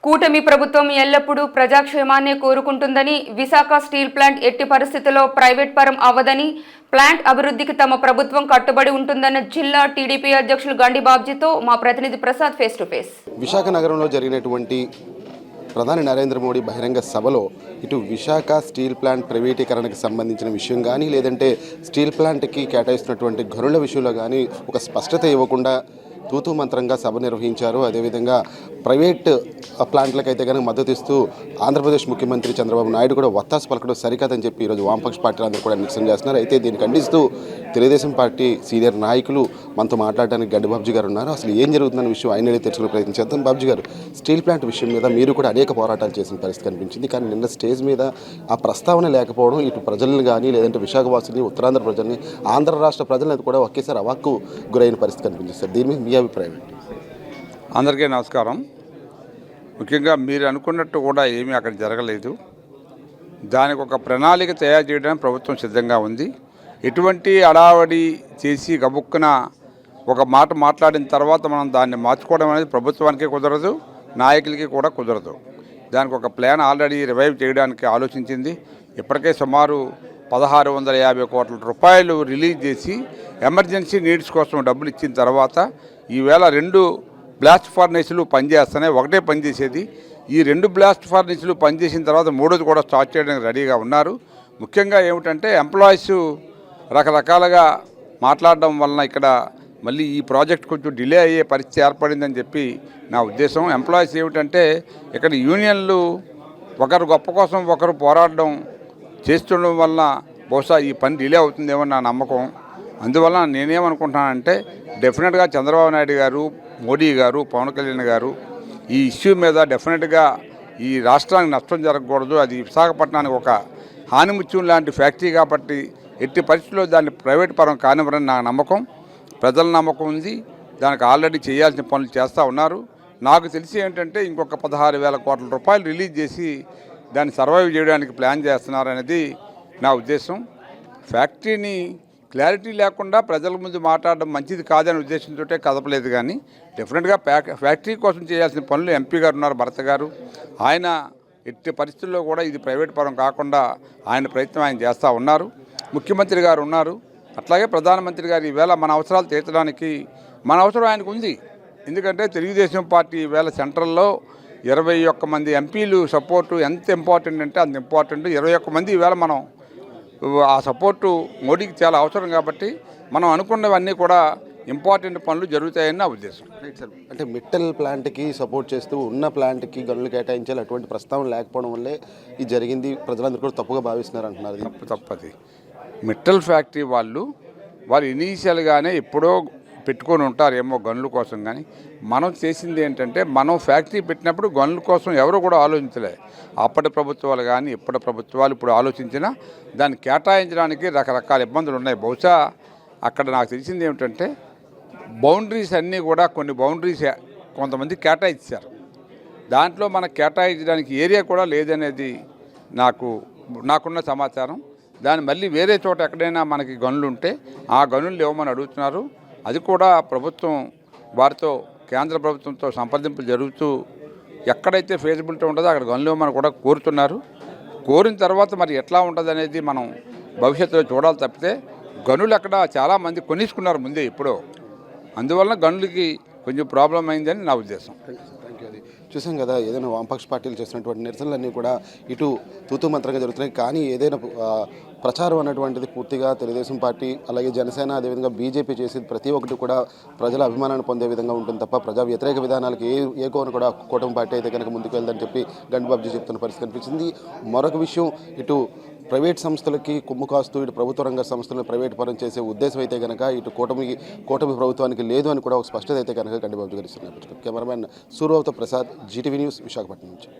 కూటమి ప్రభుత్వం ఎల్లప్పుడూ ప్రజాక్షేమాన్నే కోరుకుంటుందని, విశాఖ స్టీల్ ప్లాంట్ ఎట్టి పరిస్థితుల్లో ప్రైవేట్ పరం అవ్వదని, ప్లాంట్ అభివృద్ధికి తమ ప్రభుత్వం కట్టుబడి ఉంటుందన్న జిల్లా టీడీపీ అధ్యక్షులు గండి బాబ్జీతో మా ప్రతినిధి Prasad face to face. Visakha నగరంలో జరిగినటువంటి ప్రధాని నరేంద్ర మోడీ బహిరంగ సభలో ఇటు విశాఖ స్టీల్ ప్లాంట్ ప్రైవేటీకరణకు సంబంధించిన విషయం కానీ, లేదంటే స్టీల్ ప్లాంట్కి కేటాయిస్తున్నటువంటి గనుల విషయంలో కానీ ఒక స్పష్టత ఇవ్వకుండా తూతూ మంత్రంగా సభ నిర్వహించారు. అదేవిధంగా ప్రైవేట్ ప్లాంట్లకైతే కనుక మద్దతు ఇస్తూ ఆంధ్రప్రదేశ్ ముఖ్యమంత్రి చంద్రబాబు నాయుడు కూడా వత్తాసు పలకడం సరికాదని చెప్పి ఈరోజు వామపక్ష పార్టీలందరూ కూడా నిరసన చేస్తున్నారు. అయితే దీన్ని ఖండిస్తూ తెలుగుదేశం పార్టీ సీనియర్ నాయకులు మనతో మాట్లాడడానికి గండి బాబ్జీ గారు ఉన్నారు. అసలు ఏం జరుగుతుందన్న విషయం ఆయన తెలుసుకునే ప్రయత్నం చేద్దాం. బాబ్జీ గారు, స్టీల్ ప్లాంట్ విషయం మీద మీరు కూడా అనేక పోరాటాలు చేసిన పరిస్థితి కనిపించింది. కానీ నిన్న స్టేజ్ మీద ఆ ప్రస్తావన లేకపోవడం ఇటు ప్రజలను కానీ, లేదంటే విశాఖవాసుల్ని, ఉత్తరాంధ్ర ప్రజల్ని, ఆంధ్ర రాష్ట్ర ప్రజలను కూడా ఒకేసారి అవాక్కు గురైన పరిస్థితి కనిపించింది. సార్, దీని మీద మీ అభిప్రాయం? అందరికీ నమస్కారం. ముఖ్యంగా మీరు అనుకున్నట్టు కూడా ఏమీ అక్కడ జరగలేదు. దానికి ఒక ప్రణాళిక తయారు చేయడానికి ప్రభుత్వం సిద్ధంగా ఉంది. ఎటువంటి అడావడి చేసి గబుక్కున ఒక మాట మాట్లాడిన తర్వాత మనం దాన్ని మార్చుకోవడం అనేది ప్రభుత్వానికి కుదరదు, నాయకులకి కూడా కుదరదు. దానికి ఒక ప్లాన్ ఆల్రెడీ రివైవ్ చేయడానికి ఆలోచించింది. ఇప్పటికే సుమారు 1650 కోట్ల రూపాయలు రిలీజ్ చేసి ఎమర్జెన్సీ నీడ్స్ కోసం డబ్బులు ఇచ్చిన తర్వాత ఈవేళ 2 బ్లాస్ట్ ఫర్నేసులు పనిచేస్తున్నాయి. ఒకటే పనిచేసేది. ఈ 2 బ్లాస్ట్ ఫర్నేసులు పనిచేసిన తర్వాత 3ది కూడా స్టార్ట్ చేయడానికి రెడీగా ఉన్నారు. ముఖ్యంగా ఏమిటంటే ఎంప్లాయీస్ రకరకాలుగా మాట్లాడడం వలన ఇక్కడ మళ్ళీ ఈ ప్రాజెక్ట్ కొంచెం డిలే అయ్యే పరిస్థితి ఏర్పడిందని చెప్పి నా ఉద్దేశం. ఎంప్లాయీస్ ఏమిటంటే ఇక్కడ యూనియన్లు ఒకరు గొప్ప కోసం ఒకరు పోరాడడం చేస్తుండడం వలన బహుశా ఈ పని డిలే అవుతుందేమో నా నమ్మకం. అందువల్ల నేనేమనుకుంటున్నానంటే డెఫినెట్గా చంద్రబాబు నాయుడు గారు, మోడీ గారు, పవన్ కళ్యాణ్ గారు ఈ ఇష్యూ మీద డెఫినెట్గా ఈ రాష్ట్రానికి నష్టం జరగకూడదు. అది విశాఖపట్నానికి ఒక హానిముత్యం లాంటి ఫ్యాక్టరీ కాబట్టి ఎట్టి పరిస్థితుల్లో దాన్ని ప్రైవేట్ పరం కానివ్వరని నా నమ్మకం, ప్రజల నమ్మకం ఉంది. దానికి ఆల్రెడీ చేయాల్సిన పనులు చేస్తూ ఉన్నారు. నాకు తెలిసి ఏంటంటే ఇంకొక 16,000 కోట్ల రూపాయలు రిలీజ్ చేసి దాన్ని సర్వైవ్ చేయడానికి ప్లాన్ చేస్తున్నారు అనేది నా ఉద్దేశం. ఫ్యాక్టరీని క్లారిటీ లేకుండా ప్రజల ముందు మాట్లాడడం మంచిది కాదనే ఉద్దేశంతో కదపలేదు. కానీ డెఫినెట్గా ఫ్యాక్టరీ కోసం చేయాల్సిన పనులు ఎంపీ గారు ఉన్నారు, భరత్ గారు. ఆయన ఎట్టి పరిస్థితుల్లో కూడా ఇది ప్రైవేట్ పరం కాకుండా ఆయన ప్రయత్నం ఆయన చేస్తూ ఉన్నారు. ముఖ్యమంత్రి గారు ఉన్నారు, అట్లాగే ప్రధానమంత్రి గారు ఈవేళ మన అవసరాలు తీర్చడానికి మన అవసరం ఆయనకు ఉంది. ఎందుకంటే తెలుగుదేశం పార్టీ ఈవేళ సెంట్రల్లో 21 మంది ఎంపీలు సపోర్టు ఎంత ఇంపార్టెంట్ అంటే అంత ఇంపార్టెంట్. 21 మంది ఈవేళ మనం ఆ సపోర్టు మోడీకి చాలా అవసరం కాబట్టి మనం అనుకున్నవన్నీ కూడా ఇంపార్టెంట్ పనులు జరుగుతాయని నా ఉద్దేశం. రైట్ సార్, అంటే మిట్టల్ ప్లాంట్కి సపోర్ట్ చేస్తూ ఉన్న ప్లాంట్కి గనులు కేటాయించాలి అటువంటి ప్రస్తావన లేకపోవడం వల్లే ఇది జరిగింది, ప్రజలందరూ కూడా తప్పుగా భావిస్తున్నారు అంటున్నారు. తప్పది. మిట్టల్ ఫ్యాక్టరీ వాళ్ళు ఇనీషియల్గానే ఎప్పుడో పెట్టుకొని ఉంటారేమో గనుల కోసం. కానీ మనం చేసింది ఏంటంటే మనం ఫ్యాక్టరీ పెట్టినప్పుడు గనుల కోసం ఎవరు కూడా ఆలోచించలే. అప్పటి ప్రభుత్వాలు కానీ ఇప్పటి ప్రభుత్వాలు ఇప్పుడు ఆలోచించినా దాన్ని కేటాయించడానికి రకరకాల ఇబ్బందులు ఉన్నాయి. బహుశా అక్కడ నాకు తెలిసింది ఏమిటంటే బౌండరీస్ అన్నీ కూడా కొన్ని బౌండరీస్ కొంతమంది కేటాయించారు. దాంట్లో మనకు కేటాయించడానికి ఏరియా కూడా లేదనేది నాకున్న సమాచారం. దాన్ని మళ్ళీ వేరే చోట ఎక్కడైనా మనకి గనులు ఉంటే ఆ గనులు ఇవ్వమని అడుగుతున్నారు. అది కూడా ప్రభుత్వం వారితో కేంద్ర ప్రభుత్వంతో సంప్రదింపులు జరుగుతూ ఎక్కడైతే ఫీజిబిలిటీ ఉంటుందో అక్కడ గనులు ఇవ్వమని కూడా కోరుతున్నారు. కోరిన తర్వాత మరి ఎట్లా ఉంటుంది అనేది మనం భవిష్యత్తులో చూడాలి తప్పితే గనులు అక్కడ చాలామంది కొనేసుకున్నారు ముందే ఎప్పుడో. అందువలన గనులకి కొంచెం ప్రాబ్లం అయిందని నా ఉద్దేశం. చూసాం కదా, ఏదైనా వామపక్ష పార్టీలు చేస్తున్నటువంటి నిరసనలన్నీ కూడా ఇటు తూతూ మంత్రంగా జరుగుతున్నాయి. కానీ ఏదైనా ప్రచారం అన్నటువంటిది పూర్తిగా తెలుగుదేశం పార్టీ, అలాగే జనసేన, అదేవిధంగా బీజేపీ చేసేది ప్రతి ఒక్కటి కూడా ప్రజల అభిమానాన్ని పొందే విధంగా ఉంటుంది తప్ప ప్రజా వ్యతిరేక విధానాలకు ఏ కోన కూడా కూటమి పార్టీ అయితే కనుక ముందుకు వెళ్దని చెప్పి గండి బాబ్జీ చెప్తున్న పరిస్థితి కనిపించింది. మరొక విషయం, ఇటు ప్రైవేట్ సంస్థలకి కొమ్ము కాస్తూ ఇటు ప్రభుత్వ రంగ సంస్థలను ప్రైవేట్ పరం చేసే ఉద్దేశం అయితే కనుక ఇటు కూటమి ప్రభుత్వానికి లేదు అని కూడా ఒక స్పష్టత అయితే కనుక గండి బాబ్జీ గారు ఇస్తున్నారు. కెమెరామెన్ సూర్యవత ప్రసాద్, జీటీవీ న్యూస్, విశాఖపట్నం నుంచి.